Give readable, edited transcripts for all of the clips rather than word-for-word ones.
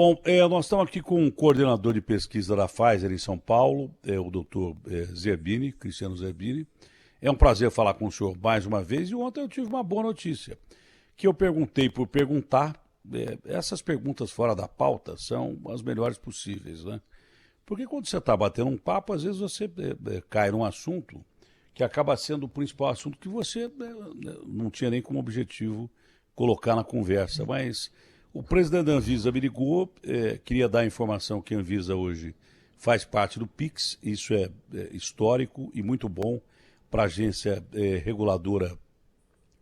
Bom, nós estamos aqui com o coordenador de pesquisa da Pfizer em São Paulo, o doutor Zerbini, Cristiano Zerbini. É um prazer falar com o senhor mais uma vez e ontem eu tive uma boa notícia, que eu perguntei por perguntar. Essas perguntas fora da pauta são as melhores possíveis, né? Porque quando você está batendo um papo, às vezes você cai num assunto que acaba sendo o principal assunto que você não tinha nem como objetivo colocar na conversa. Mas o presidente da Anvisa me ligou, queria dar a informação que a Anvisa hoje faz parte do PIX, isso é histórico e muito bom para a agência reguladora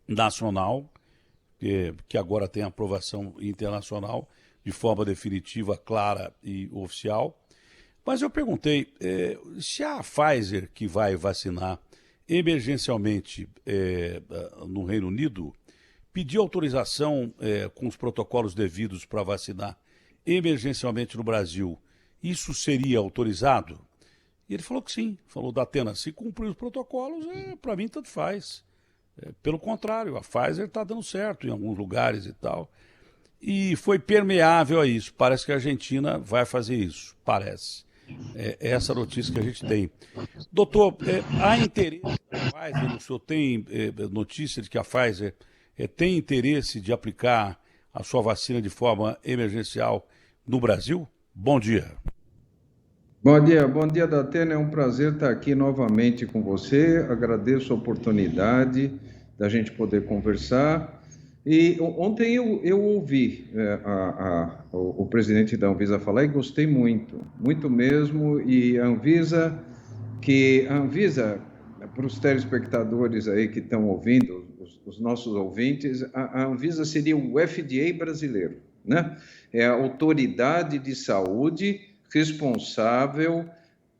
nacional, que agora tem aprovação internacional de forma definitiva, clara e oficial. Mas eu perguntei se a Pfizer, que vai vacinar emergencialmente no Reino Unido, pediu autorização com os protocolos devidos para vacinar emergencialmente no Brasil, isso seria autorizado? E ele falou que sim. Falou, Datena, se cumprir os protocolos, para mim tanto faz. Pelo contrário, a Pfizer está dando certo em alguns lugares e tal. E foi permeável a isso. Parece que a Argentina vai fazer isso, parece. É essa notícia que a gente tem. Doutor, há interesse da Pfizer, o senhor tem notícia de que a Pfizer tem interesse de aplicar a sua vacina de forma emergencial no Brasil? Bom dia. Bom dia, Datena. É um prazer estar aqui novamente com você. Agradeço a oportunidade da gente poder conversar. E ontem eu ouvi o presidente da Anvisa falar e gostei muito, muito mesmo. E a Anvisa, para os telespectadores aí que estão ouvindo, os nossos ouvintes, a Anvisa seria o FDA brasileiro, né? É a autoridade de saúde responsável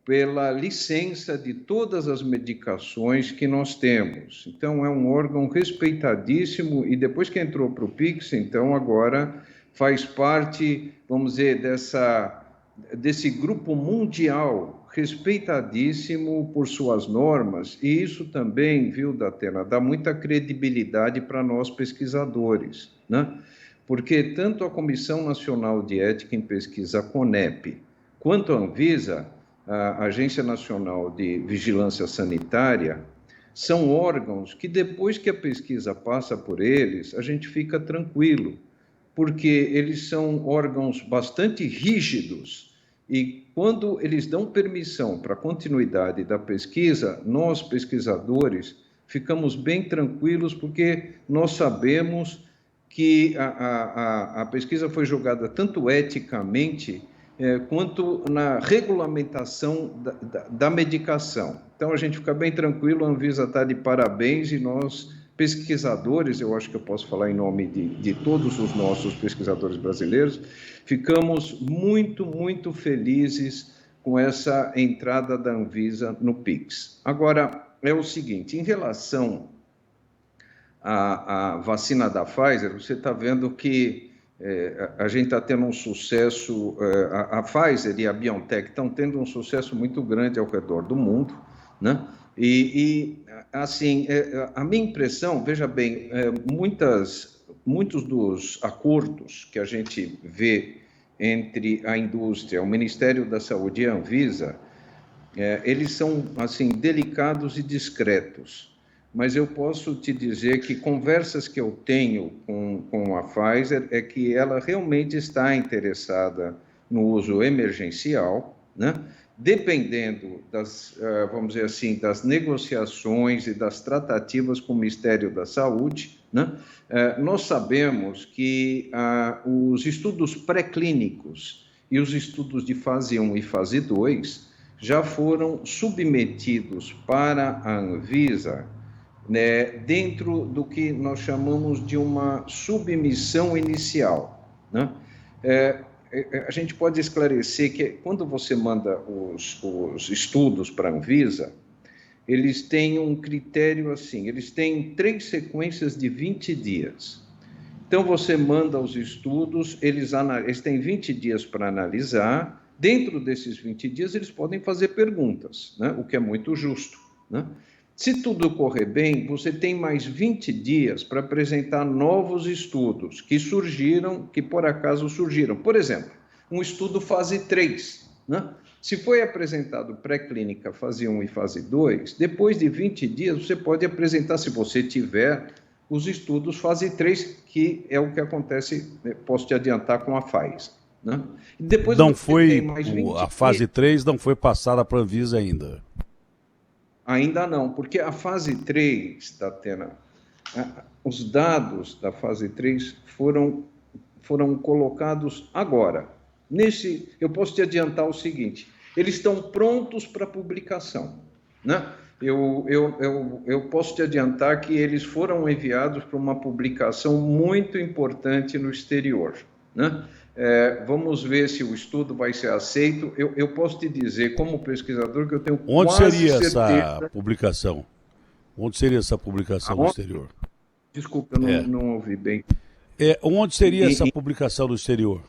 pela licença de todas as medicações que nós temos. Então, é um órgão respeitadíssimo e depois que entrou para o PIX, então agora faz parte, vamos dizer, desse grupo mundial respeitadíssimo por suas normas, e isso também, viu, Datena, dá muita credibilidade para nós pesquisadores, né? Porque tanto a Comissão Nacional de Ética em Pesquisa, a CONEP, quanto a Anvisa, a Agência Nacional de Vigilância Sanitária, são órgãos que depois que a pesquisa passa por eles, a gente fica tranquilo, porque eles são órgãos bastante rígidos e quando eles dão permissão para a continuidade da pesquisa, nós, pesquisadores, ficamos bem tranquilos porque nós sabemos que a pesquisa foi julgada tanto eticamente quanto na regulamentação da medicação. Então, a gente fica bem tranquilo, a Anvisa está de parabéns e nós, pesquisadores, eu acho que eu posso falar em nome de todos os nossos pesquisadores brasileiros, ficamos muito, muito felizes com essa entrada da Anvisa no PIX. Agora, é o seguinte, em relação à vacina da Pfizer, você está vendo que a gente está tendo um sucesso, a Pfizer e a BioNTech estão tendo um sucesso muito grande ao redor do mundo, né? Assim, a minha impressão, veja bem, muitos dos acordos que a gente vê entre a indústria, o Ministério da Saúde e a Anvisa, eles são, assim, delicados e discretos. Mas eu posso te dizer que conversas que eu tenho com a Pfizer é que ela realmente está interessada no uso emergencial, né? Dependendo vamos dizer assim, das negociações e das tratativas com o Ministério da Saúde, né? Nós sabemos que os estudos pré-clínicos e os estudos de fase 1 e fase 2 já foram submetidos para a Anvisa, né, dentro do que nós chamamos de uma submissão inicial, né? A gente pode esclarecer que quando você manda os estudos para a Anvisa, eles têm um critério assim, eles têm 3 sequências de 20 dias. Então, você manda os estudos, eles têm 20 dias para analisar, dentro desses 20 dias eles podem fazer perguntas, né, o que é muito justo, né? Se tudo correr bem, você tem mais 20 dias para apresentar novos estudos que por acaso surgiram. Por exemplo, um estudo fase 3, né? Se foi apresentado pré-clínica fase 1 e fase 2, depois de 20 dias você pode apresentar, se você tiver, os estudos fase 3, que é o que acontece, posso te adiantar, com a Pfizer, né? E depois Não você tem foi, mais 20 a fase dias. 3 não foi passada para a Anvisa ainda. Ainda não, porque a fase 3, Datena, os dados da fase 3 foram colocados agora. Eu posso te adiantar o seguinte, eles estão prontos para publicação, né? Eu posso te adiantar que eles foram enviados para uma publicação muito importante no exterior, né? Vamos ver se o estudo vai ser aceito. Eu posso te dizer, como pesquisador, que eu tenho Onde quase seria essa certeza... publicação? Onde seria essa publicação no exterior? Desculpa, eu É. não ouvi bem. Onde seria essa publicação no exterior?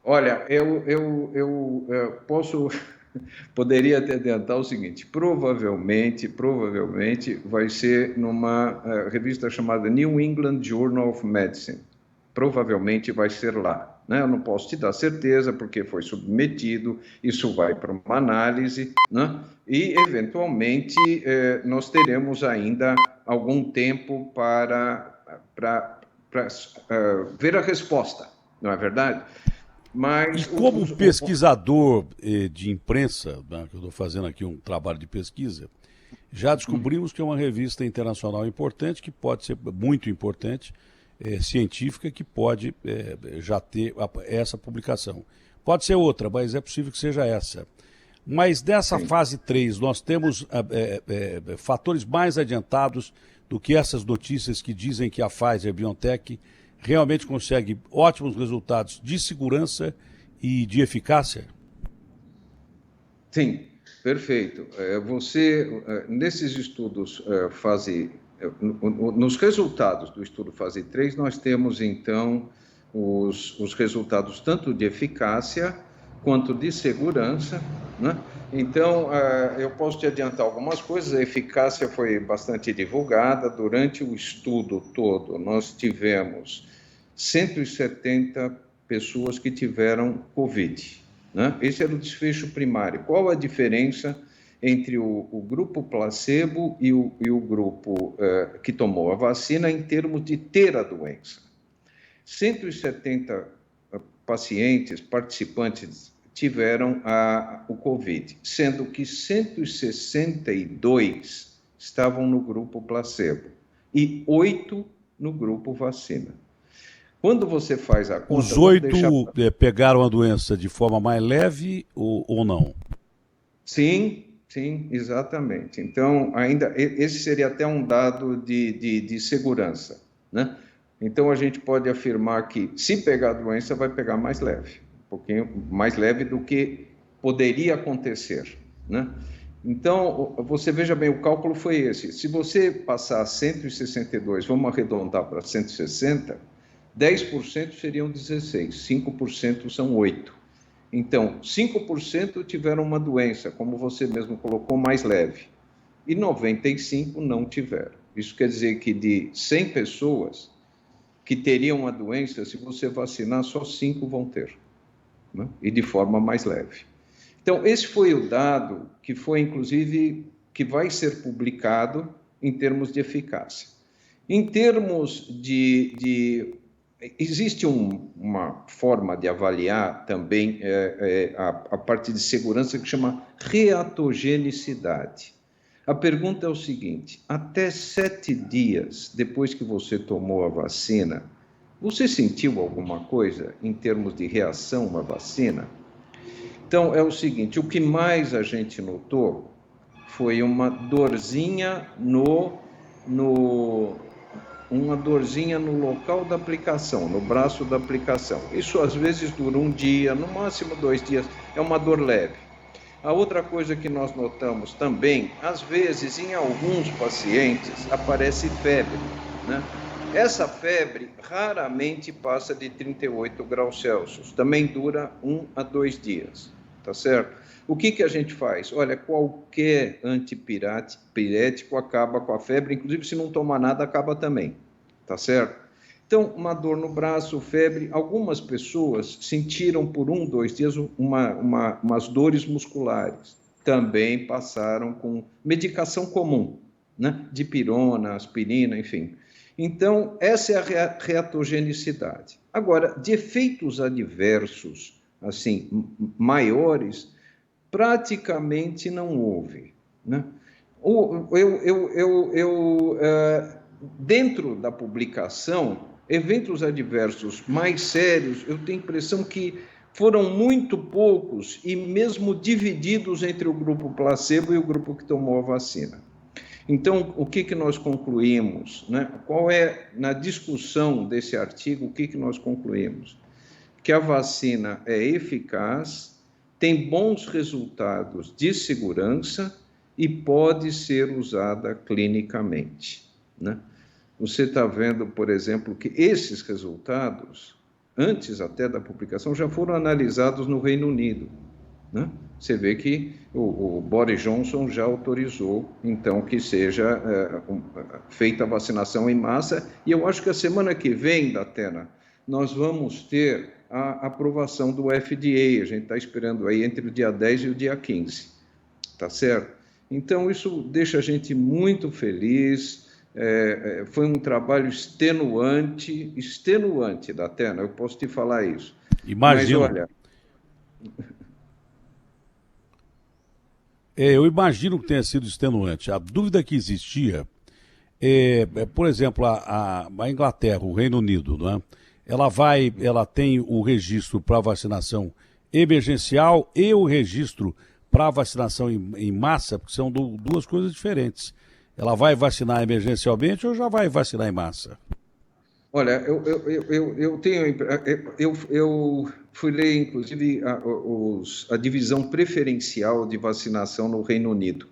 Olha, eu poderia te adiantar o seguinte, provavelmente vai ser numa revista chamada New England Journal of Medicine. Provavelmente vai ser lá, né? Eu não posso te dar certeza, porque foi submetido, isso vai para uma análise, né? E, eventualmente, nós teremos ainda algum tempo para ver a resposta, não é verdade? E Mas como pesquisador de imprensa, né, que eu estou fazendo aqui um trabalho de pesquisa, já descobrimos que é uma revista internacional importante, que pode ser muito importante, científica, que pode já ter essa publicação. Pode ser outra, mas é possível que seja essa. Mas nessa fase 3, nós temos fatores mais adiantados do que essas notícias que dizem que a Pfizer-BioNTech realmente consegue ótimos resultados de segurança e de eficácia? Sim, perfeito. Nesses estudos nos resultados do estudo fase 3, nós temos, então, os resultados tanto de eficácia quanto de segurança, né? Então, eu posso te adiantar algumas coisas. A eficácia foi bastante divulgada. Durante o estudo todo, nós tivemos 170 pessoas que tiveram Covid, né? Esse era o desfecho primário. Qual a diferença entre o grupo placebo e o grupo que tomou a vacina em termos de ter a doença? 170 participantes tiveram o Covid, sendo que 162 estavam no grupo placebo e 8 no grupo vacina. Quando você faz a conta... Os 8 pegaram a doença de forma mais leve ou não? Sim, exatamente. Então, esse seria até um dado de segurança, né? Então, a gente pode afirmar que, se pegar a doença, vai pegar mais leve, um pouquinho mais leve do que poderia acontecer, né? Então, você veja bem, o cálculo foi esse. Se você passar 162, vamos arredondar para 160, 10% seriam 16, 5% são 8. Então, 5% tiveram uma doença, como você mesmo colocou, mais leve, e 95% não tiveram. Isso quer dizer que de 100 pessoas que teriam a doença, se você vacinar, só 5 vão ter, né? E de forma mais leve. Então, esse foi o dado que foi, inclusive, que vai ser publicado em termos de eficácia. Em termos existe uma forma de avaliar também a parte de segurança que chama reatogenicidade. A pergunta é o seguinte: até 7 dias depois que você tomou a vacina, você sentiu alguma coisa em termos de reação à vacina? Então, é o seguinte, o que mais a gente notou foi uma dorzinha uma dorzinha no local da aplicação, no braço da aplicação. Isso às vezes dura um dia, no máximo 2 dias, é uma dor leve. A outra coisa que nós notamos também, às vezes em alguns pacientes aparece febre, né? Essa febre raramente passa de 38 graus Celsius, também dura 1 a 2 dias, tá certo? O que a gente faz? Olha, qualquer antipirético acaba com a febre, inclusive se não tomar nada, acaba também, tá certo? Então, uma dor no braço, febre. Algumas pessoas sentiram por 2 dias umas dores musculares. Também passaram com medicação comum, né? Dipirona, aspirina, enfim. Então, essa é a reatogenicidade. Agora, de efeitos adversos, assim, maiores, praticamente não houve, né? Dentro da publicação, eventos adversos mais sérios, eu tenho a impressão que foram muito poucos e mesmo divididos entre o grupo placebo e o grupo que tomou a vacina. Então, o que nós concluímos, né? Na discussão desse artigo, o que nós concluímos? Que a vacina é eficaz, tem bons resultados de segurança e pode ser usada clinicamente, né? Você está vendo, por exemplo, que esses resultados, antes até da publicação, já foram analisados no Reino Unido, né? Você vê que o Boris Johnson já autorizou, então, que seja feita a vacinação em massa, e eu acho que a semana que vem, Datena, nós vamos ter a aprovação do FDA, a gente está esperando aí entre o dia 10 e o dia 15, tá certo? Então, isso deixa a gente muito feliz. Foi um trabalho extenuante, Datena, eu posso te falar isso. Imagino. Mas, olha... Eu imagino que tenha sido extenuante. A dúvida que existia, por exemplo, a Inglaterra, o Reino Unido, né? Ela tem o registro para vacinação emergencial e o registro para vacinação em massa, porque são duas coisas diferentes. Ela vai vacinar emergencialmente ou já vai vacinar em massa? Olha, eu fui ler, inclusive, a divisão preferencial de vacinação no Reino Unido.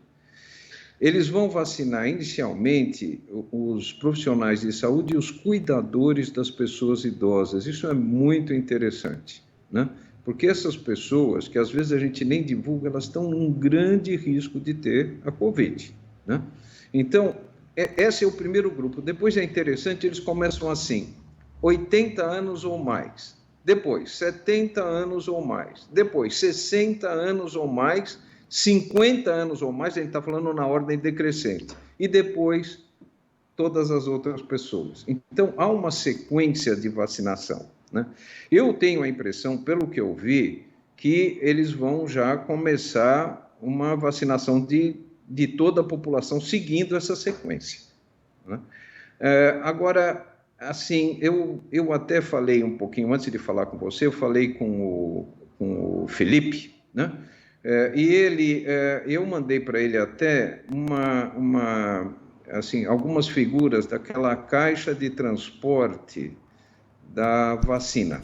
Eles vão vacinar inicialmente os profissionais de saúde e os cuidadores das pessoas idosas. Isso é muito interessante, né? Porque essas pessoas, que às vezes a gente nem divulga, elas estão num grande risco de ter a Covid, né? Então, esse é o primeiro grupo. Depois é interessante, eles começam assim, 80 anos ou mais, depois 70 anos ou mais, depois 60 anos ou mais, 50 anos ou mais, a gente está falando na ordem decrescente, e depois todas as outras pessoas. Então, há uma sequência de vacinação, né? Eu tenho a impressão, pelo que eu vi, que eles vão já começar uma vacinação de toda a população seguindo essa sequência, né? Agora, assim, eu até falei um pouquinho, antes de falar com você, eu falei com o Felipe, né? Eu mandei para ele até assim, algumas figuras daquela caixa de transporte da vacina.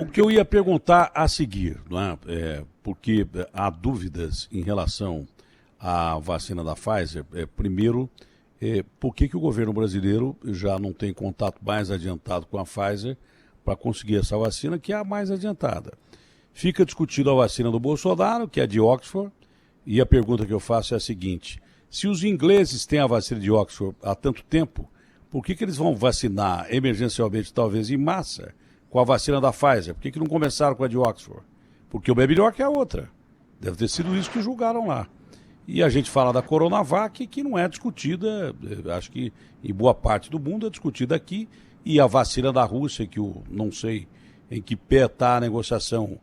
O que eu ia perguntar a seguir, não é? Porque há dúvidas em relação à vacina da Pfizer. Primeiro, por que o governo brasileiro já não tem contato mais adiantado com a Pfizer para conseguir essa vacina, que é a mais adiantada? Fica discutido a vacina do Bolsonaro, que é de Oxford, e a pergunta que eu faço é a seguinte: se os ingleses têm a vacina de Oxford há tanto tempo, por que eles vão vacinar emergencialmente, talvez em massa, com a vacina da Pfizer? Por que não começaram com a de Oxford? Porque uma é melhor que a outra. Deve ter sido isso que julgaram lá. E a gente fala da Coronavac, que não é discutida, acho que em boa parte do mundo é discutida aqui, e a vacina da Rússia, que eu não sei em que pé está a negociação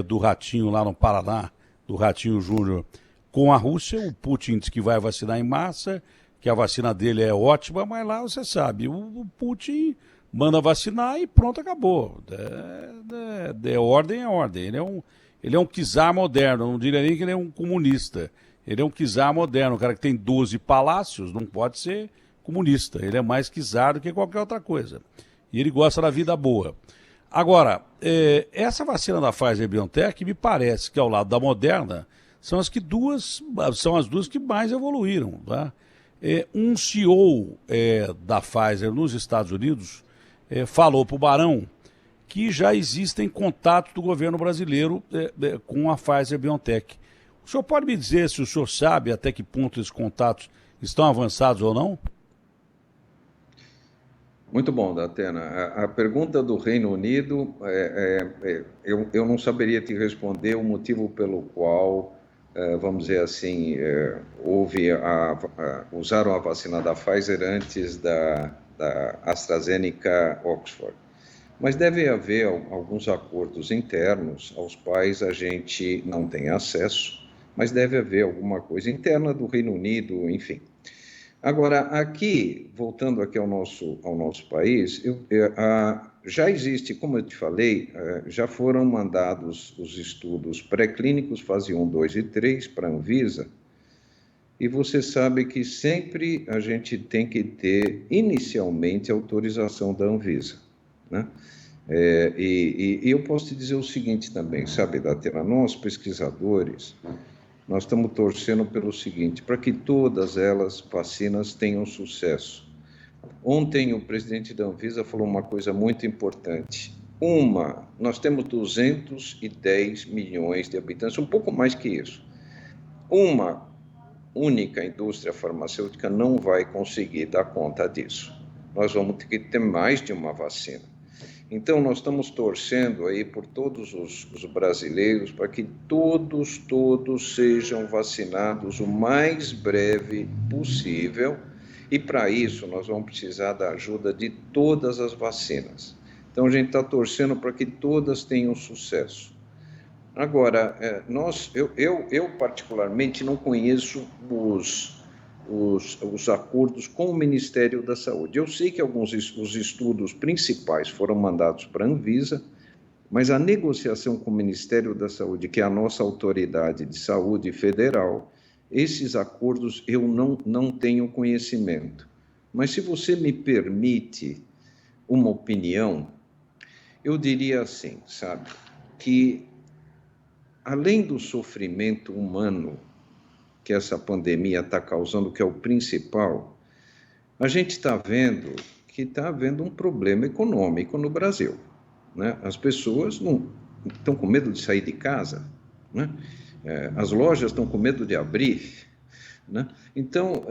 do Ratinho lá no Paraná, do Ratinho Júnior com a Rússia. O Putin diz que vai vacinar em massa, que a vacina dele é ótima, mas lá você sabe, o Putin manda vacinar e pronto, acabou. Ordem é ordem. Ele é um czar moderno, não diria nem que ele é um comunista. Ele é um czar moderno, um cara que tem 12 palácios, não pode ser comunista. Ele é mais czar do que qualquer outra coisa. E ele gosta da vida boa. Agora, essa vacina da Pfizer-BioNTech, me parece que ao lado da Moderna, são as duas que mais evoluíram, tá? Um CEO da Pfizer nos Estados Unidos falou para o Barão que já existem contatos do governo brasileiro com a Pfizer-BioNTech. O senhor pode me dizer se o senhor sabe até que ponto esses contatos estão avançados ou não? Muito bom, Datena. A pergunta do Reino Unido, eu não saberia te responder o motivo pelo qual, vamos dizer assim, usaram a vacina da Pfizer antes da AstraZeneca Oxford. Mas deve haver alguns acordos internos aos quais a gente não tem acesso, mas deve haver alguma coisa interna do Reino Unido, enfim. Agora, aqui, voltando aqui ao nosso país, já existe, como eu te falei, já foram mandados os estudos pré-clínicos, fase 1, 2 e 3, para a Anvisa, e você sabe que sempre a gente tem que ter, inicialmente, a autorização da Anvisa, né? E eu posso te dizer o seguinte também, sabe, Datena, nós, pesquisadores, nós estamos torcendo pelo seguinte, para que todas elas, vacinas, tenham sucesso. Ontem o presidente da Anvisa falou uma coisa muito importante. Nós temos 210 milhões de habitantes, um pouco mais que isso. Uma única indústria farmacêutica não vai conseguir dar conta disso. Nós vamos ter que ter mais de uma vacina. Então, nós estamos torcendo aí por todos os brasileiros para que todos sejam vacinados o mais breve possível, e para isso nós vamos precisar da ajuda de todas as vacinas. Então, a gente está torcendo para que todas tenham sucesso. Agora, eu particularmente não conheço os acordos com o Ministério da Saúde. Eu sei que os estudos principais foram mandados para a Anvisa, mas a negociação com o Ministério da Saúde, que é a nossa autoridade de saúde federal, esses acordos eu não tenho conhecimento. Mas se você me permite uma opinião, eu diria assim, sabe, que além do sofrimento humano que essa pandemia está causando, que é o principal, a gente está vendo que está havendo um problema econômico no Brasil, né? As pessoas não estão com medo de sair de casa, né? As lojas estão com medo de abrir, né? Então,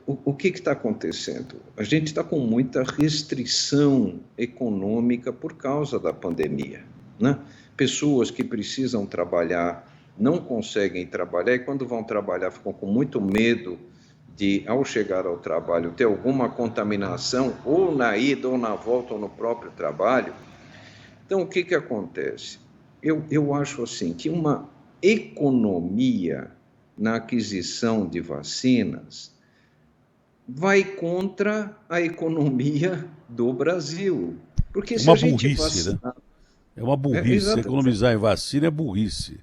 o que está acontecendo? A gente está com muita restrição econômica por causa da pandemia, né? Pessoas que precisam trabalhar não conseguem trabalhar, e quando vão trabalhar ficam com muito medo de, ao chegar ao trabalho, ter alguma contaminação, ou na ida, ou na volta, ou no próprio trabalho. Então, o que acontece? Eu acho assim, que uma economia na aquisição de vacinas vai contra a economia do Brasil. Porque se Uma a gente burrice, né? vacinar... É uma burrice. Economizar em vacina é burrice.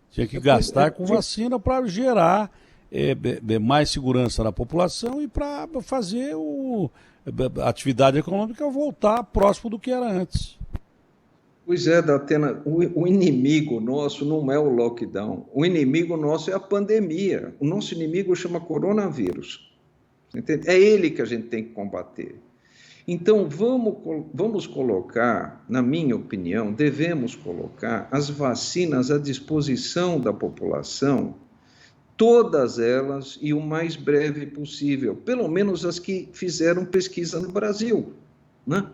Tinha que gastar com vacina para gerar mais segurança na população e para fazer a atividade econômica voltar próximo do que era antes. Pois é, Datena, o inimigo nosso não é o lockdown, o inimigo nosso é a pandemia. O nosso inimigo chama coronavírus. Entende? É ele que a gente tem que combater. Então, vamos colocar, na minha opinião, devemos colocar as vacinas à disposição da população, todas elas e o mais breve possível, pelo menos as que fizeram pesquisa no Brasil, né?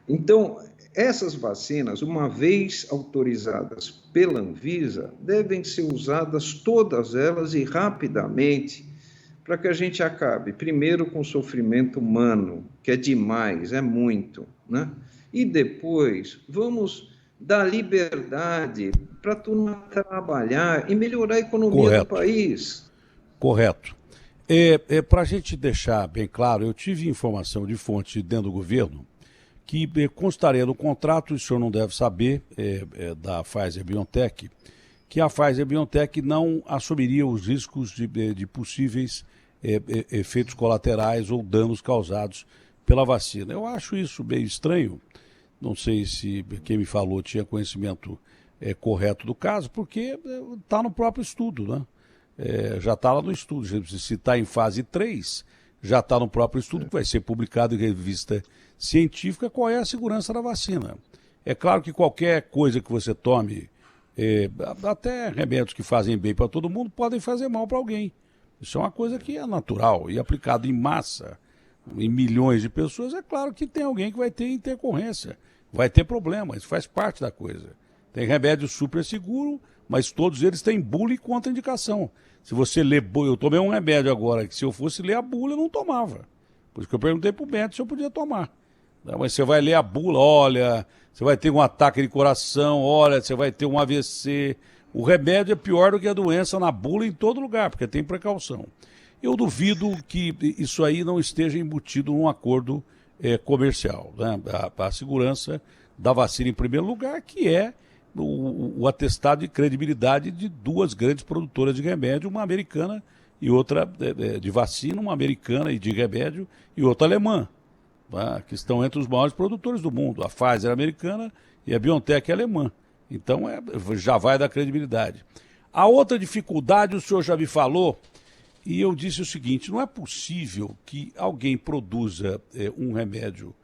Então, essas vacinas, uma vez autorizadas pela Anvisa, devem ser usadas todas elas e rapidamente, para que a gente acabe, primeiro, com o sofrimento humano, que é demais, é muito, né? E depois, vamos dar liberdade para a turma trabalhar e melhorar a economia do país. Correto. Para a gente deixar bem claro, eu tive informação de fonte dentro do governo que constaria no contrato, o senhor não deve saber, da Pfizer-BioNTech, que a Pfizer-BioNTech não assumiria os riscos de possíveis efeitos colaterais ou danos causados pela vacina. Eu acho isso meio estranho. Não sei se quem me falou tinha conhecimento correto do caso, porque está no próprio estudo, né? Já está lá no estudo. Se está em fase 3, já está no próprio estudo, que vai ser publicado em revista científica, qual é a segurança da vacina. É claro que qualquer coisa que você tome, até remédios que fazem bem para todo mundo, podem fazer mal para alguém. Isso é uma coisa que é natural e aplicado em massa em milhões de pessoas, é claro que tem alguém que vai ter intercorrência, vai ter problema, isso faz parte da coisa. Tem remédio super seguro, mas todos eles têm bula e contraindicação. Se você lê, eu tomei um remédio agora, que se eu fosse ler a bula, eu não tomava. Por isso que eu perguntei para o médico se eu podia tomar. Mas você vai ler a bula, olha, você vai ter um ataque de coração, olha, você vai ter um AVC. O remédio é pior do que a doença na bula em todo lugar, porque tem precaução. Eu duvido que isso aí não esteja embutido num acordo comercial, né? A segurança da vacina em primeiro lugar, que é o atestado de credibilidade de duas grandes produtoras de remédio, uma americana e outra de vacina, uma americana e de remédio e outra alemã, tá? Que estão entre os maiores produtores do mundo, a Pfizer americana e a BioNTech alemã. Então já vai dar credibilidade. A outra dificuldade, o senhor já me falou, e eu disse o seguinte, não é possível que alguém produza um remédio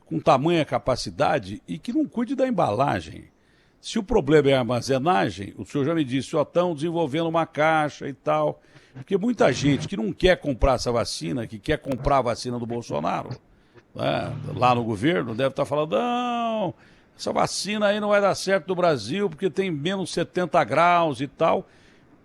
com tamanha capacidade e que não cuide da embalagem. Se o problema é a armazenagem, o senhor já me disse, ó, estão desenvolvendo uma caixa e tal, porque muita gente que não quer comprar essa vacina, que quer comprar a vacina do Bolsonaro, né, lá no governo, deve estar falando, não, essa vacina aí não vai dar certo no Brasil porque tem menos 70 graus e tal.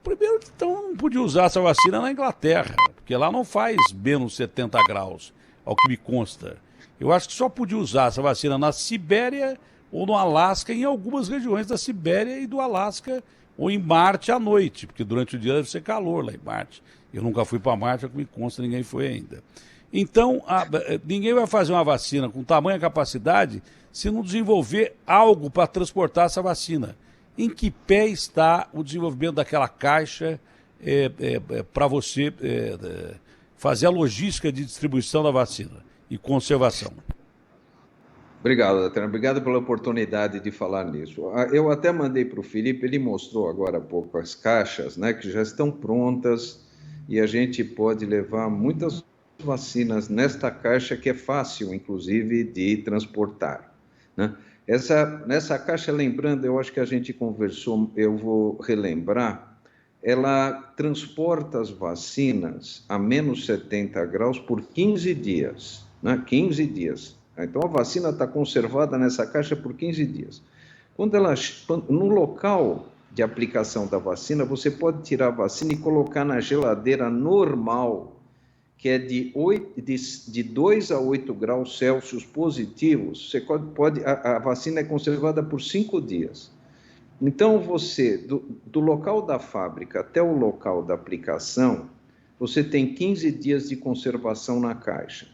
Primeiro, então, não podia usar essa vacina na Inglaterra, porque lá não faz menos 70 graus, ao que me consta. Eu acho que só podia usar essa vacina na Sibéria ou no Alasca, em algumas regiões da Sibéria e do Alasca, ou em Marte à noite, porque durante o dia deve ser calor lá em Marte. Eu nunca fui para Marte, ao que me consta, ninguém foi ainda. Então, ninguém vai fazer uma vacina com tamanha capacidade se não desenvolver algo para transportar essa vacina. Em que pé está o desenvolvimento daquela caixa para você fazer a logística de distribuição da vacina e conservação? Obrigado, Datena. Obrigado pela oportunidade de falar nisso. Eu até mandei para o Felipe, ele mostrou agora há pouco as caixas, né, que já estão prontas e a gente pode levar muitas vacinas nesta caixa que é fácil, inclusive, de transportar, né? Nessa caixa, lembrando, eu acho que a gente conversou, eu vou relembrar, ela transporta as vacinas a menos 70 graus por 15 dias, né? 15 dias. Então, a vacina está conservada nessa caixa por 15 dias. No local de aplicação da vacina, você pode tirar a vacina e colocar na geladeira normal, que é de 2 a 8 graus Celsius positivos, a vacina é conservada por 5 dias. Então, você, do local da fábrica até o local da aplicação, você tem 15 dias de conservação na caixa.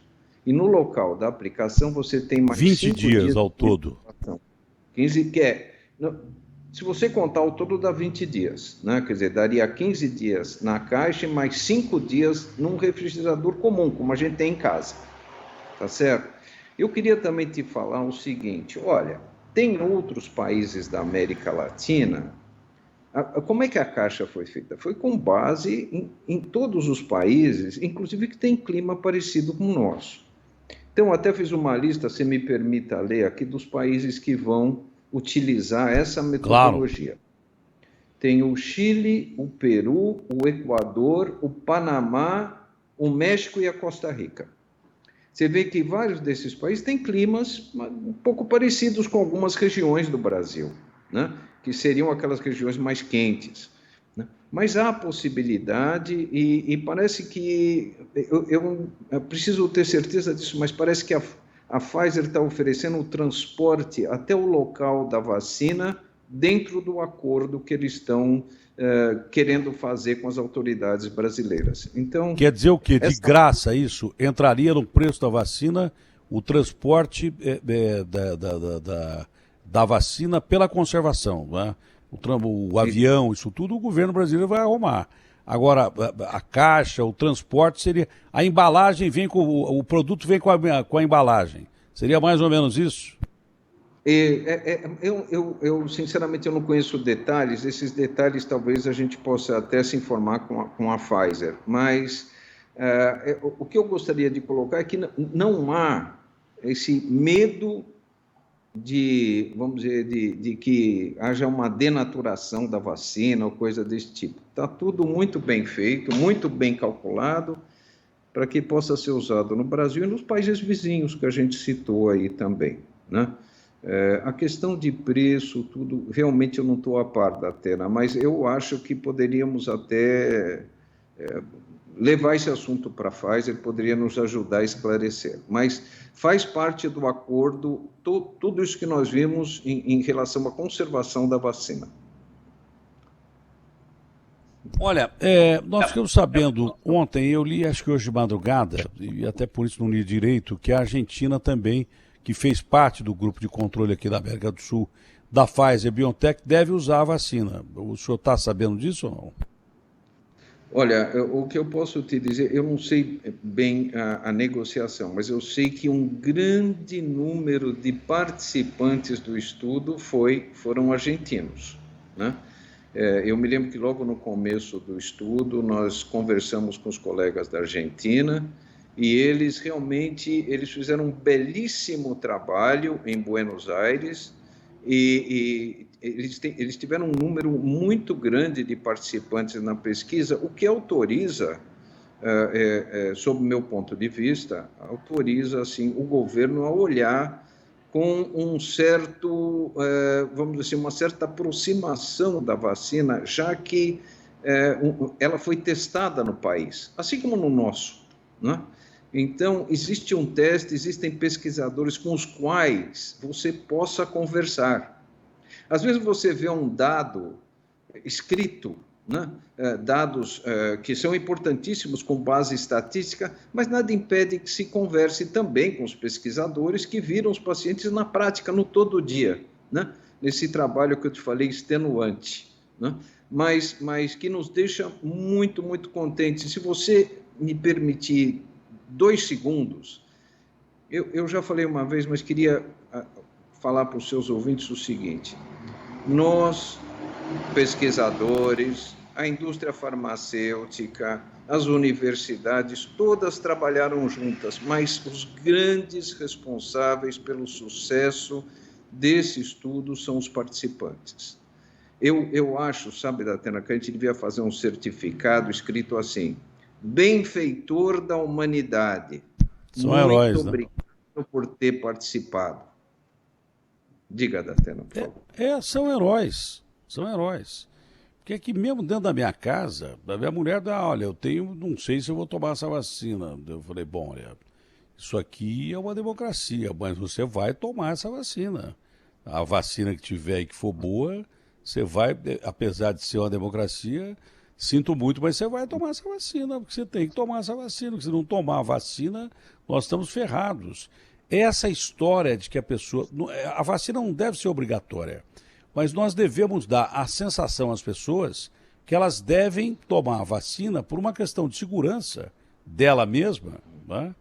E no local da aplicação, você tem mais 20 dias ao todo. 15, se você contar o todo, dá 20 dias, né? Quer dizer, daria 15 dias na caixa e mais 5 dias num refrigerador comum, como a gente tem em casa, tá certo? Eu queria também te falar o seguinte, olha, tem outros países da América Latina, como é que a caixa foi feita? Foi com base em todos os países, inclusive que tem clima parecido com o nosso. Então, até fiz uma lista, se me permita ler aqui, dos países que vão utilizar essa metodologia. Claro. Tem o Chile, o Peru, o Equador, o Panamá, o México e a Costa Rica. Você vê que vários desses países têm climas um pouco parecidos com algumas regiões do Brasil, né? Que seriam aquelas regiões mais quentes, né? Mas há possibilidade e parece que, eu preciso ter certeza disso, mas parece que a Pfizer está oferecendo o transporte até o local da vacina dentro do acordo que eles estão querendo fazer com as autoridades brasileiras. Então, quer dizer o quê? De graça isso? Entraria no preço da vacina o transporte da vacina pela conservação, né? O avião, isso tudo o governo brasileiro vai arrumar. Agora, a caixa, o transporte seria... A embalagem vem com... O produto vem com a embalagem. Seria mais ou menos isso? Eu sinceramente, eu não conheço detalhes. Esses detalhes, talvez, a gente possa até se informar com a Pfizer. Mas o que eu gostaria de colocar é que não há esse medo de, vamos dizer, de que haja uma denaturação da vacina ou coisa desse tipo. Está tudo muito bem feito, muito bem calculado. para que possa ser usado no Brasil e nos países vizinhos que a gente citou aí também, né? A questão de preço, tudo, realmente eu não estou a par da Atena, mas eu acho que poderíamos até levar esse assunto para a Pfizer, poderia nos ajudar a esclarecer. Mas faz parte do acordo tudo isso que nós vimos em relação à conservação da vacina. Olha, nós ficamos sabendo, ontem eu li, acho que hoje de madrugada, e até por isso não li direito, que a Argentina também, que fez parte do grupo de controle aqui da América do Sul, da Pfizer BioNTech, deve usar a vacina. O senhor está sabendo disso ou não? Olha, o que eu posso te dizer, eu não sei bem a negociação, mas eu sei que um grande número de participantes do estudo foram argentinos, né? Eu me lembro que logo no começo do estudo nós conversamos com os colegas da Argentina e eles fizeram um belíssimo trabalho em Buenos Aires e eles tiveram um número muito grande de participantes na pesquisa, o que autoriza, sob o meu ponto de vista, autoriza assim, o governo a olhar com um certo, vamos dizer, uma certa aproximação da vacina, já que ela foi testada no país, assim como no nosso, né? Então, existe um teste, existem pesquisadores com os quais você possa conversar. Às vezes você vê um dado escrito, né? Dados que são importantíssimos com base estatística, mas nada impede que se converse também com os pesquisadores que viram os pacientes na prática, no todo dia, né? Nesse trabalho que eu te falei, extenuante, né? Mas que nos deixa muito, muito contentes. Se você me permitir 2 segundos, eu já falei uma vez, mas queria falar para os seus ouvintes o seguinte: nós, pesquisadores, a indústria farmacêutica, as universidades, todas trabalharam juntas, mas os grandes responsáveis pelo sucesso desse estudo são os participantes. Eu acho, sabe, Datena, que a gente devia fazer um certificado escrito assim: benfeitor da humanidade. São heróis, muito obrigado por ter participado. Diga, Datena, por favor. São heróis. São heróis. Porque aqui mesmo dentro da minha casa, a minha mulher dá, olha, não sei se eu vou tomar essa vacina. Eu falei, bom, olha, isso aqui é uma democracia, mas você vai tomar essa vacina. A vacina que tiver e que for boa, você vai, apesar de ser uma democracia, sinto muito, mas você vai tomar essa vacina, porque você tem que tomar essa vacina, porque se não tomar a vacina, nós estamos ferrados. Essa história de que a vacina não deve ser obrigatória, mas nós devemos dar a sensação às pessoas que elas devem tomar a vacina por uma questão de segurança dela mesma, né?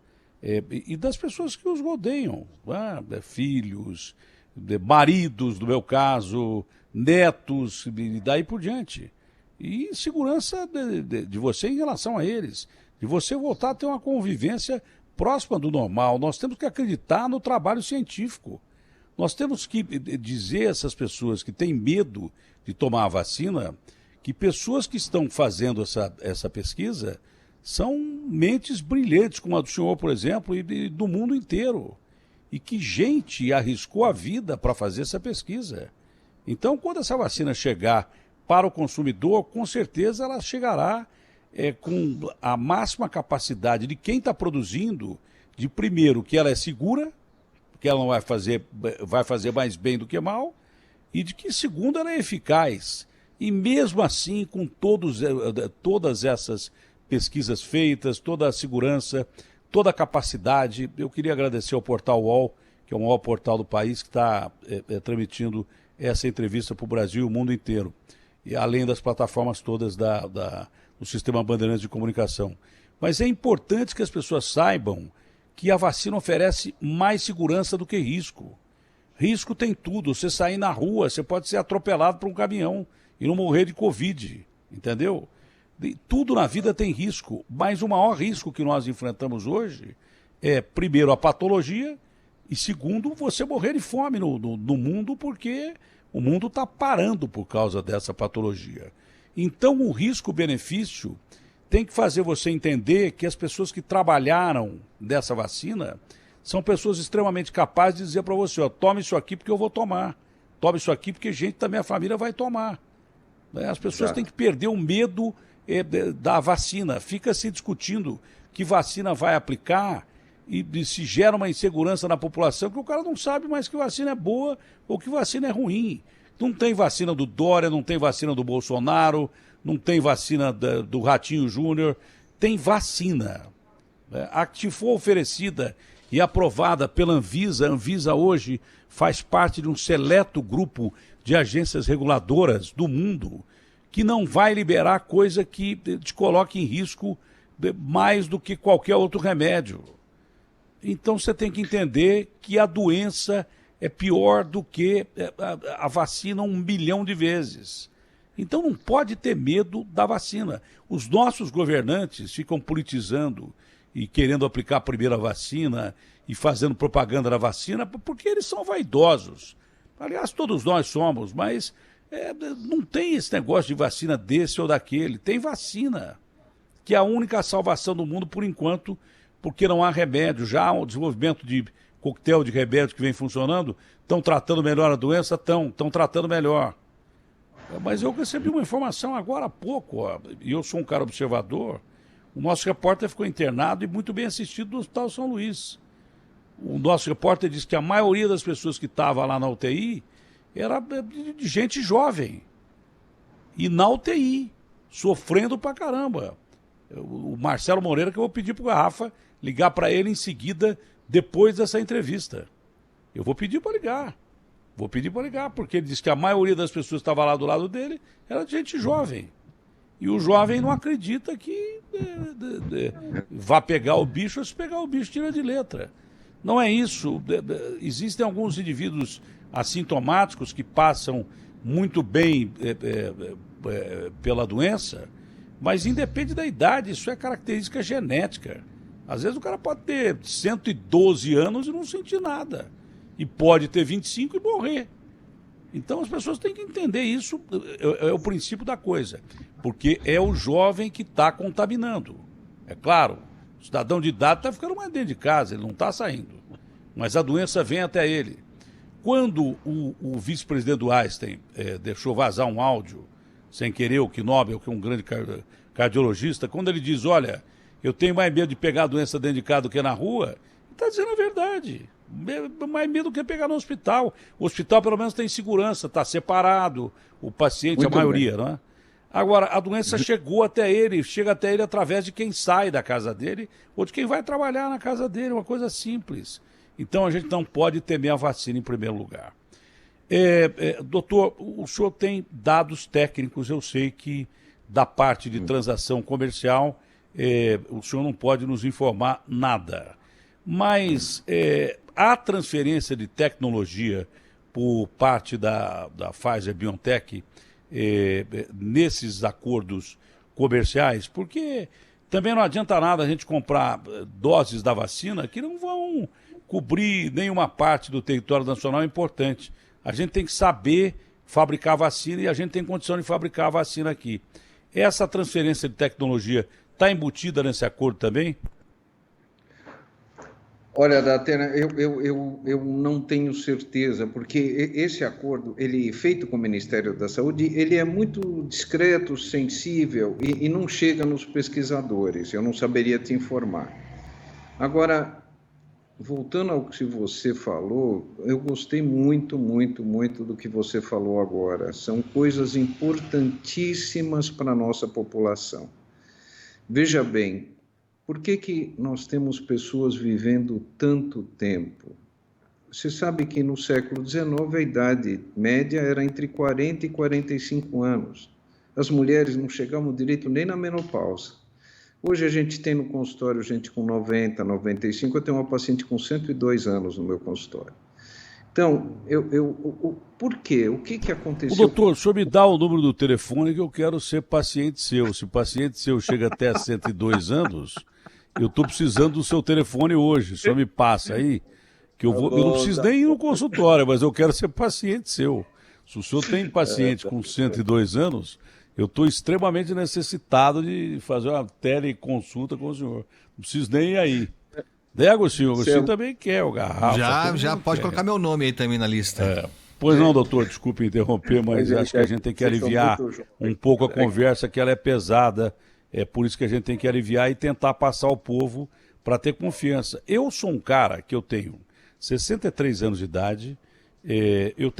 E das pessoas que os rodeiam, né? Filhos, maridos, no meu caso, netos, e daí por diante. E segurança de você em relação a eles, de você voltar a ter uma convivência próxima do normal. Nós temos que acreditar no trabalho científico. Nós temos que dizer a essas pessoas que têm medo de tomar a vacina que pessoas que estão fazendo essa pesquisa são mentes brilhantes, como a do senhor, por exemplo, e do mundo inteiro. E que gente arriscou a vida para fazer essa pesquisa. Então, quando essa vacina chegar para o consumidor, com certeza ela chegará com a máxima capacidade de quem está produzindo, de primeiro, que ela é segura, que ela não vai fazer mais bem do que mal, e de que, segundo, ela é eficaz. E mesmo assim, com todas essas pesquisas feitas, toda a segurança, toda a capacidade, eu queria agradecer ao Portal UOL, que é o maior portal do país, que está transmitindo essa entrevista para o Brasil e o mundo inteiro, e além das plataformas todas do Sistema Bandeirantes de Comunicação. Mas é importante que as pessoas saibam que a vacina oferece mais segurança do que risco. Risco tem tudo. Você sair na rua, você pode ser atropelado por um caminhão e não morrer de Covid, entendeu? Tudo na vida tem risco, mas o maior risco que nós enfrentamos hoje é, primeiro, a patologia e, segundo, você morrer de fome no mundo, porque o mundo está parando por causa dessa patologia. Então, o risco-benefício tem que fazer você entender que as pessoas que trabalharam dessa vacina são pessoas extremamente capazes de dizer para você, ó, tome isso aqui porque eu vou tomar. Tome isso aqui porque gente da minha família vai tomar. As pessoas têm que perder o medo da vacina. Fica se discutindo que vacina vai aplicar e se gera uma insegurança na população que o cara não sabe mais que vacina é boa ou que vacina é ruim. Não tem vacina do Dória, não tem vacina do Bolsonaro, não tem vacina do Ratinho Júnior, tem vacina. A que for oferecida e aprovada pela Anvisa, a Anvisa hoje faz parte de um seleto grupo de agências reguladoras do mundo que não vai liberar coisa que te coloque em risco mais do que qualquer outro remédio. Então você tem que entender que a doença é pior do que a vacina 1 bilhão de vezes. Então não pode ter medo da vacina. Os nossos governantes ficam politizando e querendo aplicar a primeira vacina e fazendo propaganda da vacina porque eles são vaidosos. Aliás, todos nós somos, mas não tem esse negócio de vacina desse ou daquele. Tem vacina, que é a única salvação do mundo por enquanto, porque não há remédio. Já há um desenvolvimento de coquetel de remédio que vem funcionando, estão tratando melhor a doença? Estão tratando melhor. Mas eu recebi uma informação agora há pouco, e eu sou um cara observador, o nosso repórter ficou internado e muito bem assistido no Hospital São Luís. O nosso repórter disse que a maioria das pessoas que estavam lá na UTI era de gente jovem. E na UTI, sofrendo pra caramba. O Marcelo Moreira, que eu vou pedir pro Garrafa ligar para ele em seguida, depois dessa entrevista. Eu vou pedir para ligar. Vou pedir para ligar, porque ele disse que a maioria das pessoas que estava lá do lado dele era de gente jovem. E o jovem não acredita que vá pegar o bicho, ou se pegar o bicho, tira de letra. Não é isso. Existem alguns indivíduos assintomáticos que passam muito bem pela doença, mas independe da idade, isso é característica genética. Às vezes o cara pode ter 112 anos e não sentir nada. E pode ter 25 e morrer. Então as pessoas têm que entender isso, é o princípio da coisa. Porque é o jovem que está contaminando. É claro, o cidadão de idade está ficando mais dentro de casa, ele não está saindo. Mas a doença vem até ele. Quando o vice-presidente do Einstein deixou vazar um áudio, sem querer, o Knobel, que é um grande cardiologista, quando ele diz, olha, eu tenho mais medo de pegar a doença dentro de casa do que na rua, ele está dizendo a verdade. Mais medo do que pegar no hospital. O hospital, pelo menos, tem segurança, está separado, o paciente, muito a maioria, bem. Não é? Agora, a doença chegou até ele, chega até ele através de quem sai da casa dele ou de quem vai trabalhar na casa dele, uma coisa simples. Então, a gente não pode temer a vacina em primeiro lugar. Doutor, o senhor tem dados técnicos, eu sei que da parte de transação comercial, o senhor não pode nos informar nada. Mas a transferência de tecnologia por parte da Pfizer-BioNTech nesses acordos comerciais, porque também não adianta nada a gente comprar doses da vacina que não vão cobrir nenhuma parte do território nacional importante. A gente tem que saber fabricar vacina e a gente tem condição de fabricar a vacina aqui. Essa transferência de tecnologia está embutida nesse acordo também? Olha, Datena, eu não tenho certeza, porque esse acordo, ele feito com o Ministério da Saúde, ele é muito discreto, sensível e não chega nos pesquisadores, eu não saberia te informar. Agora, voltando ao que você falou, eu gostei muito do que você falou agora. São coisas importantíssimas para a nossa população. Veja bem, por que nós temos pessoas vivendo tanto tempo? Você sabe que no século XIX a idade média era entre 40 e 45 anos. As mulheres não chegavam direito nem na menopausa. Hoje a gente tem no consultório gente com 90, 95, eu tenho uma paciente com 102 anos no meu consultório. Então, por quê? O que aconteceu? Doutor, o senhor me dá o número do telefone que eu quero ser paciente seu. Se o paciente seu chega até 102 anos, eu estou precisando do seu telefone hoje. O senhor me passa aí, que eu não preciso nem ir no consultório, mas eu quero ser paciente seu. Se o senhor tem paciente com 102 anos, Eu estou extremamente necessitado de fazer uma teleconsulta com o senhor. Não preciso nem ir aí. Né, Agostinho? O Agostinho também quer o Garrafa. Já pode colocar meu nome aí também na lista. Pois não, doutor, desculpe interromper, mas acho que a gente tem que aliviar um pouco a conversa, que ela é pesada. É por isso que a gente tem que aliviar e tentar passar ao povo para ter confiança. Eu sou um cara que eu tenho 63 anos de idade, eu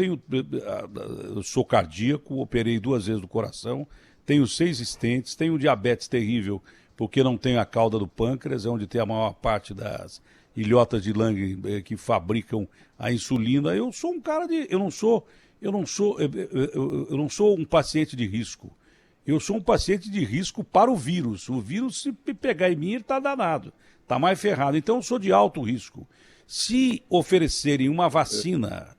sou cardíaco, operei 2 vezes do coração, tenho 6 stents, tenho um diabetes terrível, porque não tenho a cauda do pâncreas, é onde tem a maior parte das ilhotas de Lange que fabricam a insulina. Eu sou um cara eu não sou um paciente de risco. Eu sou um paciente de risco para o vírus. O vírus, se pegar em mim, ele está danado, está mais ferrado. Então, eu sou de alto risco. Se oferecerem uma vacina,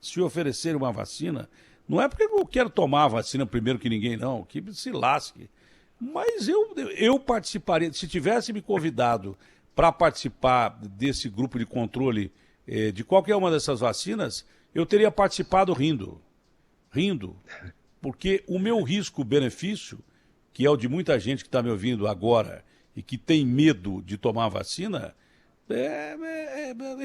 não é porque eu quero tomar a vacina primeiro que ninguém, não, que se lasque. Mas eu participaria, se tivesse me convidado para participar desse grupo de controle de qualquer uma dessas vacinas, eu teria participado rindo. Porque o meu risco-benefício, que é o de muita gente que está me ouvindo agora e que tem medo de tomar a vacina, é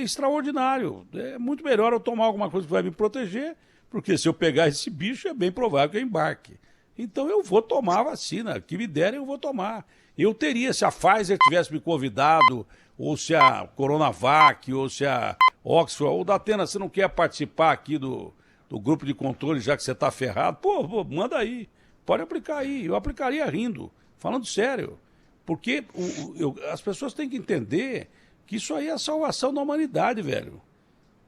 extraordinário. É muito melhor eu tomar alguma coisa que vai me proteger, porque se eu pegar esse bicho é bem provável que eu embarque. Então eu vou tomar a vacina, que me derem eu vou tomar. Eu teria, se a Pfizer tivesse me convidado, ou se a Coronavac, ou se a Oxford, ou da Atena, você não quer participar aqui do grupo de controle, já que você está ferrado, pô, manda aí, pode aplicar aí. Eu aplicaria rindo, falando sério. Porque as pessoas têm que entender que isso aí é a salvação da humanidade, velho.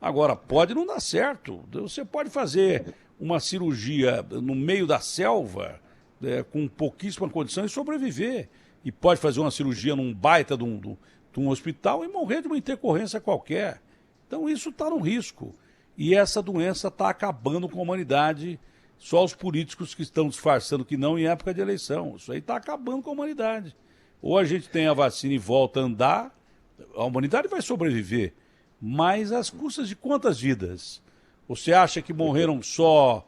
Agora, pode não dar certo. Você pode fazer uma cirurgia no meio da selva, com pouquíssima condição, e sobreviver. E pode fazer uma cirurgia num baita de um hospital e morrer de uma intercorrência qualquer. Então isso está no risco. E essa doença está acabando com a humanidade. Só os políticos que estão disfarçando que não em época de eleição. Isso aí está acabando com a humanidade. Ou a gente tem a vacina e volta a andar, a humanidade vai sobreviver. Mas às custas de quantas vidas? Você acha que morreram só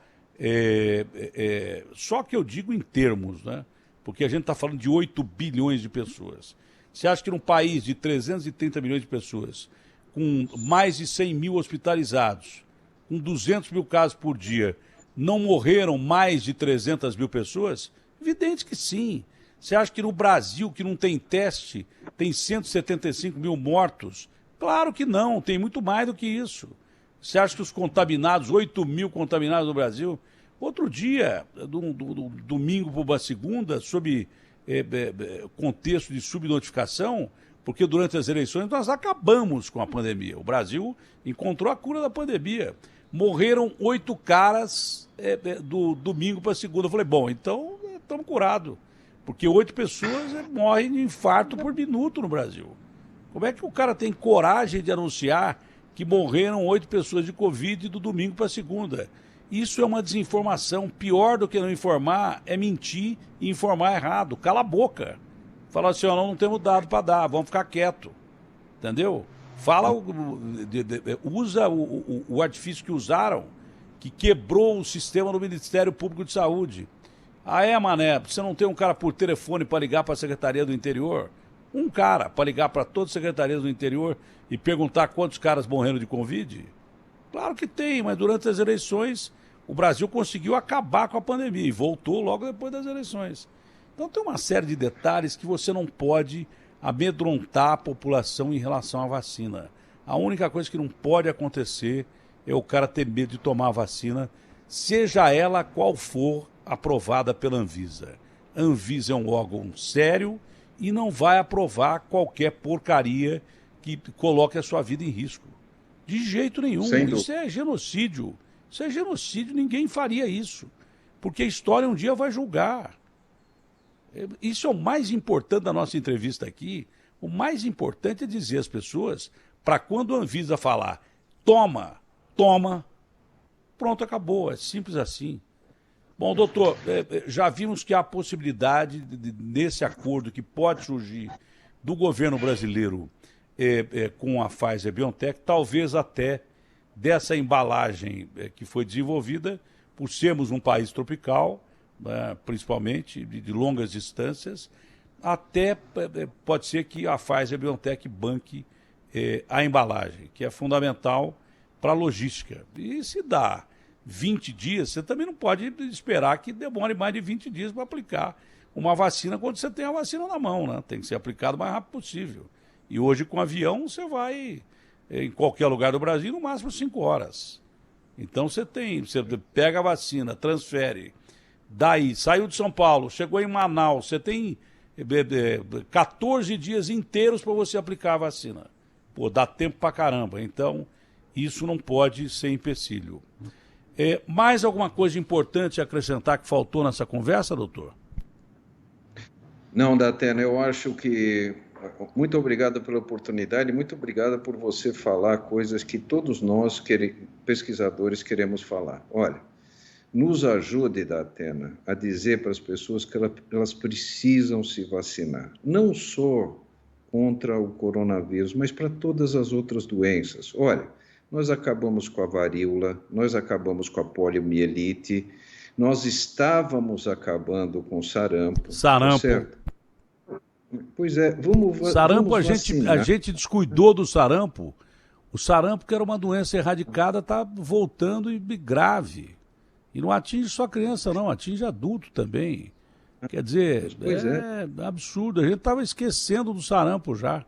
que eu digo em termos, né? Porque a gente está falando de 8 bilhões de pessoas. Você acha que num país de 330 milhões de pessoas, com mais de 100 mil hospitalizados, com 200 mil casos por dia, não morreram mais de 300 mil pessoas? Evidente que sim. Você acha que no Brasil, que não tem teste, tem 175 mil mortos? Claro que não, tem muito mais do que isso. Você acha que os contaminados, 8 mil contaminados no Brasil? Outro dia, do domingo para uma segunda, sob contexto de subnotificação, porque durante as eleições nós acabamos com a pandemia. O Brasil encontrou a cura da pandemia. Morreram 8 caras do domingo para segunda. Eu falei, bom, então estamos curados. Porque 8 pessoas morrem de infarto por minuto no Brasil. Como é que o cara tem coragem de anunciar que morreram 8 pessoas de Covid do domingo para segunda? Isso é uma desinformação. Pior do que não informar é mentir e informar errado. Cala a boca. Fala assim, não temos dado para dar, vamos ficar quieto. Entendeu? Fala, usa o artifício que usaram, que quebrou o sistema do Ministério Público de Saúde. Mané, você não tem um cara por telefone para ligar para a Secretaria do Interior? Um cara para ligar para todas as secretarias do interior e perguntar quantos caras morreram de Covid? Claro que tem, mas durante as eleições o Brasil conseguiu acabar com a pandemia e voltou logo depois das eleições. Então tem uma série de detalhes que você não pode amedrontar a população em relação à vacina. A única coisa que não pode acontecer é o cara ter medo de tomar a vacina, seja ela qual for aprovada pela Anvisa. A Anvisa é um órgão sério e não vai aprovar qualquer porcaria que coloque a sua vida em risco. De jeito nenhum. Isso é genocídio. Isso é genocídio, ninguém faria isso. Porque a história um dia vai julgar. Isso é o mais importante da nossa entrevista aqui. O mais importante é dizer às pessoas, para quando a Anvisa falar, toma, pronto, acabou. É simples assim. Bom, doutor, já vimos que há a possibilidade, nesse acordo que pode surgir do governo brasileiro com a Pfizer-BioNTech, talvez até dessa embalagem que foi desenvolvida, por sermos um país tropical, né, principalmente de longas distâncias, até pode ser que a Pfizer-BioNTech banque a embalagem, que é fundamental para a logística. E se dá 20 dias, você também não pode esperar que demore mais de 20 dias para aplicar uma vacina quando você tem a vacina na mão, né? Tem que ser aplicado o mais rápido possível. E hoje, com avião, você vai em qualquer lugar do Brasil, no máximo 5 horas. Então você pega a vacina, transfere, daí saiu de São Paulo, chegou em Manaus, você tem 14 dias inteiros para você aplicar a vacina. Pô, dá tempo pra caramba. Então, isso não pode ser empecilho. Mais alguma coisa importante a acrescentar que faltou nessa conversa, doutor? Não, Datena, eu acho que... Muito obrigado pela oportunidade, muito obrigado por você falar coisas que todos nós, pesquisadores, queremos falar. Olha, nos ajude, Datena, a dizer para as pessoas que elas precisam se vacinar. Não só contra o coronavírus, mas para todas as outras doenças. Olha, nós acabamos com a varíola, nós acabamos com a poliomielite, nós estávamos acabando com o sarampo. Sarampo. Certo? Pois é, vamos sarampo, vamos a gente descuidou do sarampo. O sarampo, que era uma doença erradicada, está voltando e grave. E não atinge só criança, não, atinge adulto também. Quer dizer, é absurdo. A gente estava esquecendo do sarampo já.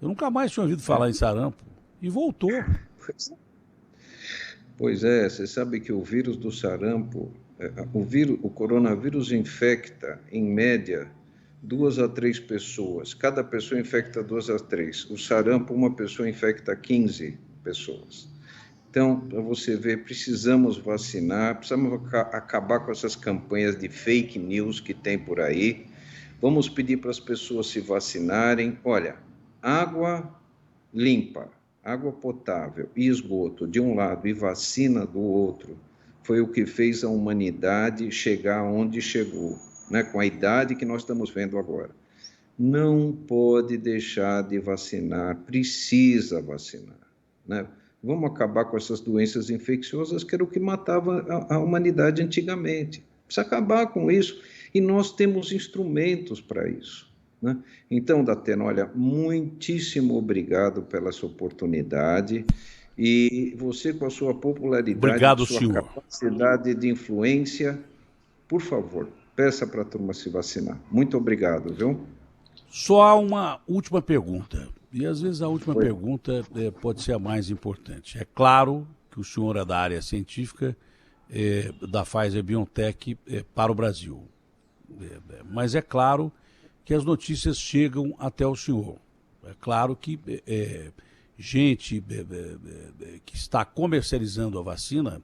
Eu nunca mais tinha ouvido falar em sarampo. E voltou. Pois é, você sabe que o vírus do sarampo, o coronavírus infecta, em média, 2 a 3 pessoas. Cada pessoa infecta 2 a 3. O sarampo, uma pessoa infecta 15 pessoas. Então, para você ver, precisamos vacinar, precisamos acabar com essas campanhas de fake news que tem por aí. Vamos pedir para as pessoas se vacinarem. Olha, água limpa, água potável e esgoto de um lado e vacina do outro foi o que fez a humanidade chegar onde chegou, né, com a idade que nós estamos vendo agora. Não pode deixar de vacinar, precisa vacinar, né? Vamos acabar com essas doenças infecciosas que era o que matava a humanidade antigamente. Precisa acabar com isso e nós temos instrumentos para isso, né? Então, Datena, olha, muitíssimo obrigado pela sua oportunidade e você com a sua popularidade, obrigado, sua senhor. Capacidade de influência, por favor, peça para a turma se vacinar. Muito obrigado, viu? Só uma última pergunta. E às vezes a última pergunta pode ser a mais importante. É claro que o senhor é da área científica da Pfizer-BioNTech para o Brasil. Mas é claro que as notícias chegam até o senhor. É claro que gente que está comercializando a vacina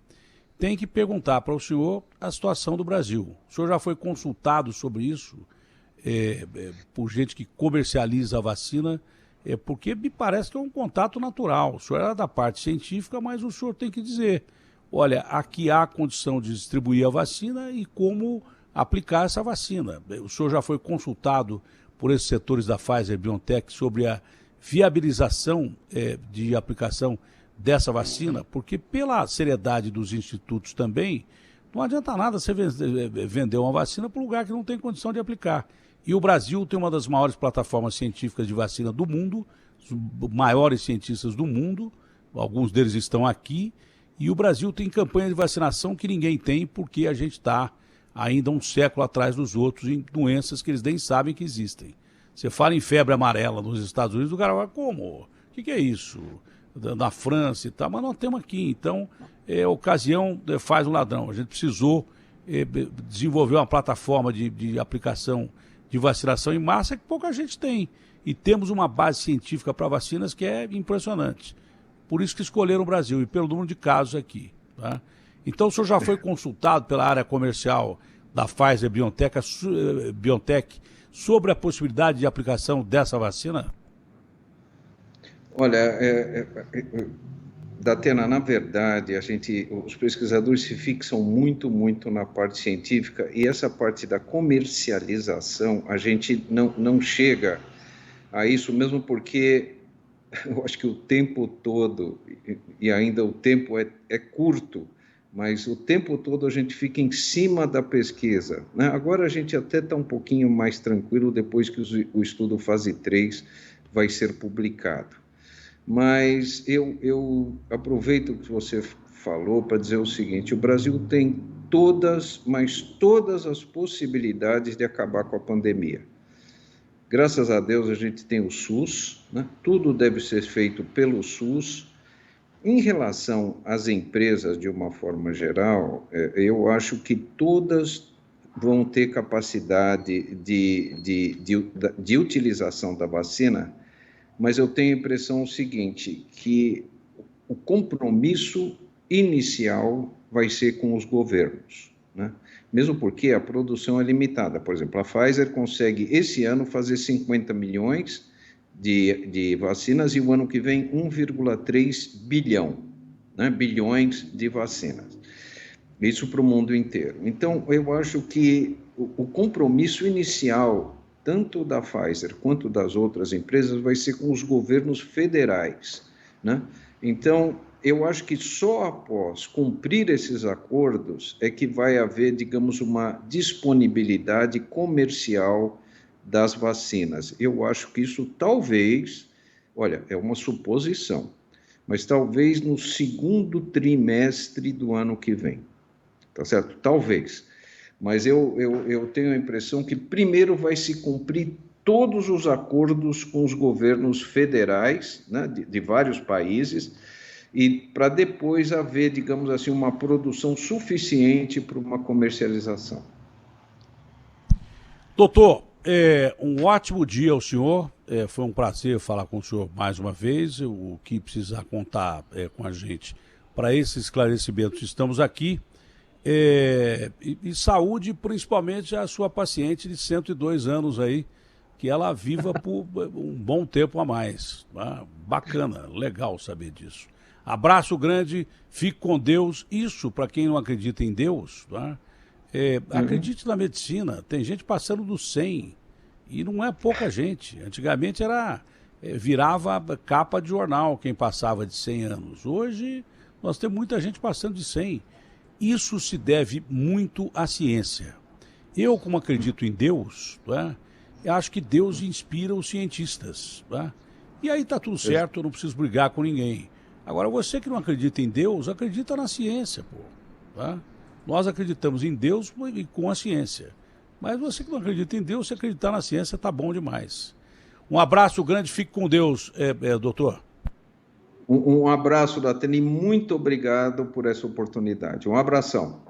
tem que perguntar para o senhor a situação do Brasil. O senhor já foi consultado sobre isso por gente que comercializa a vacina? Porque me parece que é um contato natural. O senhor era da parte científica, mas o senhor tem que dizer, olha, aqui há condição de distribuir a vacina e como aplicar essa vacina. O senhor já foi consultado por esses setores da Pfizer-BioNTech sobre a viabilização de aplicação dessa vacina? Porque pela seriedade dos institutos também, não adianta nada você vender uma vacina para um lugar que não tem condição de aplicar. E o Brasil tem uma das maiores plataformas científicas de vacina do mundo, os maiores cientistas do mundo, alguns deles estão aqui, e o Brasil tem campanha de vacinação que ninguém tem, porque a gente está ainda um século atrás dos outros em doenças que eles nem sabem que existem. Você fala em febre amarela nos Estados Unidos, o cara fala, como? O que é isso? Na França e tal, mas nós temos aqui. Então, ocasião faz um ladrão. A gente precisou desenvolver uma plataforma de aplicação de vacinação em massa que pouca gente tem. E temos uma base científica para vacinas que é impressionante. Por isso que escolheram o Brasil e pelo número de casos aqui. Tá? Então, o senhor já foi consultado pela área comercial da Pfizer-BioNTech sobre a possibilidade de aplicação dessa vacina? Olha, Datena, na verdade, os pesquisadores se fixam muito na parte científica e essa parte da comercialização, a gente não chega a isso mesmo porque eu acho que o tempo todo, e ainda o tempo é curto, mas o tempo todo a gente fica em cima da pesquisa, né? Agora a gente até está um pouquinho mais tranquilo depois que o estudo fase 3 vai ser publicado. Mas eu aproveito o que você falou para dizer o seguinte: o Brasil tem todas as possibilidades de acabar com a pandemia. Graças a Deus a gente tem o SUS, né? Tudo deve ser feito pelo SUS. Em relação às empresas, de uma forma geral, eu acho que todas vão ter capacidade de utilização da vacina, mas eu tenho a impressão seguinte, que o compromisso inicial vai ser com os governos, né? Mesmo porque a produção é limitada. Por exemplo, a Pfizer consegue, esse ano, fazer 50 milhões de vacinas e o ano que vem 1,3 bilhão, né, bilhões de vacinas. Isso para o mundo inteiro. Então, eu acho que o compromisso inicial, tanto da Pfizer quanto das outras empresas, vai ser com os governos federais, né? Então, eu acho que só após cumprir esses acordos é que vai haver, digamos, uma disponibilidade comercial das vacinas. Eu acho que isso talvez, olha, é uma suposição, mas talvez no segundo trimestre do ano que vem, tá certo? Talvez. Mas eu tenho a impressão que primeiro vai se cumprir todos os acordos com os governos federais, né, de vários países, e para depois haver, digamos assim, uma produção suficiente para uma comercialização. Doutor, um ótimo dia ao senhor. Foi um prazer falar com o senhor mais uma vez. O que precisar contar com a gente para esses esclarecimentos, estamos aqui. E saúde, principalmente a sua paciente de 102 anos aí, que ela viva por um bom tempo a mais. Tá? Bacana, legal saber disso. Abraço grande, fique com Deus. Isso, para quem não acredita em Deus, tá? Acredite na medicina. Tem gente passando dos 100 e não é pouca gente. Antigamente virava capa de jornal quem passava de 100 anos. Hoje nós temos muita gente passando de 100. Isso se deve muito à ciência. Eu, como acredito em Deus, tá? Eu acho que Deus inspira os cientistas. Tá? E aí está tudo certo, eu não preciso brigar com ninguém. Agora, você que não acredita em Deus, acredita na ciência, pô. Tá? Nós acreditamos em Deus e com a ciência. Mas você que não acredita em Deus, se acreditar na ciência, tá bom demais. Um abraço grande, fique com Deus, doutor. Um abraço, Datena, e muito obrigado por essa oportunidade. Um abração.